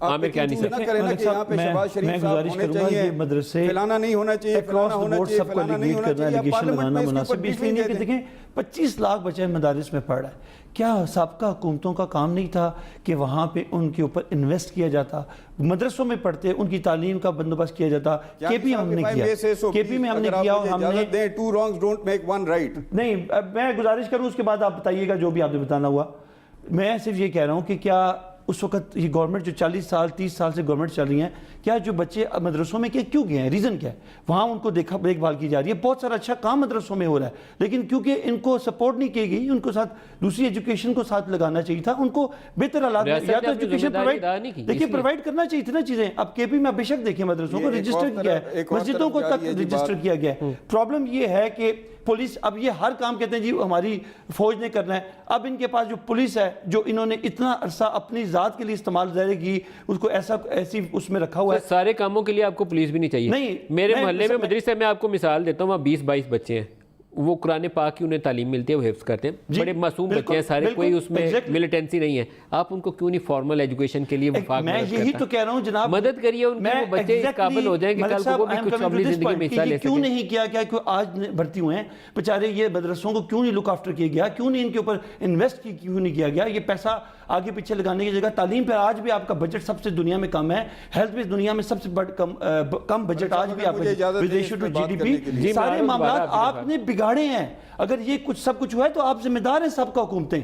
عامر کیانی سے نہ کریں نا کہ یہاں پہ شہباز شریف صاحب ہونے چاہیے، مدرسے فلانا نہیں ہونا چاہیے، فلانا ہونا چاہیے، سب کو فلانا نہیں ہونا چاہیے، ایلیگیشن پارلیمنٹ لگانا میں اس کے مناسب اوپر اس لیے نہیں کہ دیکھیں 25 لاکھ بچے مدارس میں پڑھ رہا ہے. کیا سابقہ حکومتوں کا کام نہیں تھا کہ وہاں پہ ان کے اوپر انویسٹ کیا جاتا، مدرسوں میں پڑھتے، ان کی تعلیم کا بندوبست کیا جاتا؟ کے پی ہم نے کیا، کے پی میں ہم نے کیا. ہم نے two wrongs don't make one right. نہیں، میں گزارش کروں اس کے بعد آپ بتائیے گا جو بھی آپ نے بتانا ہوا. میں صرف یہ کہہ رہا ہوں کہ کیا اس وقت یہ گورنمنٹ جو 40 سال 30 سال سے گورنمنٹ چل رہی ہیں، کیا جو بچے مدرسوں میں کیوں گئے ہیں، ریزن کیا ہے؟ وہاں ان کو دیکھ بھال کی جا رہی ہے، بہت سارا اچھا کام مدرسوں میں ہو رہا ہے، لیکن کیونکہ ان کو سپورٹ نہیں کی گئی، ان کو ساتھ دوسری ایجوکیشن کو ساتھ لگانا چاہیے تھا، ان کو بہتر حالات یا تو ایجوکیشن پرووائڈ کرنا چاہیے تھی نا چیزیں. اب کے پی میں بے شک دیکھیں مدرسوں کو رجسٹر کیا ہے، مسجدوں کو تک رجسٹر کیا گیا ہے. پرابلم یہ ہے کہ پولیس اب یہ ہر کام کہتے ہیں جی ہماری فوج نے کرنا ہے. اب ان کے پاس جو پولیس ہے، جو انہوں نے اتنا عرصہ اپنی ذات کے لیے استعمال کی، اس کو ایسی اس میں رکھا ہوا ہے. سارے کاموں کے لیے آپ کو پولیس بھی نہیں چاہیے. نہیں، میرے محلے میں مدرسے میں آپ کو مثال دیتا ہوں، وہاں 20-22 بچے ہیں، وہ قرآن پاک کی انہیں تعلیم ملتی ہے، وہ حفظ کرتے ہیں، بڑے معصوم بچے ہیں سارے، کوئی اس میں ملیٹنسی نہیں ہے. آپ ان کو کیوں نہیں فارمل ایجوکیشن کے لیے وفاق میں یہی تو کہہ رہا ہوں جناب، مدد کریے ان کی، وہ بچے اس قابل ہو جائیں کہ کل کو وہ بھی کچھ اپنی زندگی میں حصہ لے سکیں. کیوں نہیں کیا گیا کہ آج بھرتی ہوئے ہیں بیچارے، یہ مدرسوں کو کیوں نہیں لک آفٹر کیا گیا، کیوں نہیں ان کے اوپر انویسٹ کیوں نہیں کیا گیا؟ یہ پیسہ آگے پیچھے لگانے کی جگہ تعلیم پہ آج بھی آپ کا بجٹ سب سے دنیا میں کم ہے، ہیلتھ پہ دنیا میں سب سے کم بجٹ آج بھی آپ کا ratio to G D P. سارے معاملات آپ نے بگاڑے ہیں. اگر یہ سب کچھ ہوا ہے تو آپ ذمہ دار ہیں سب کا حکومتیں.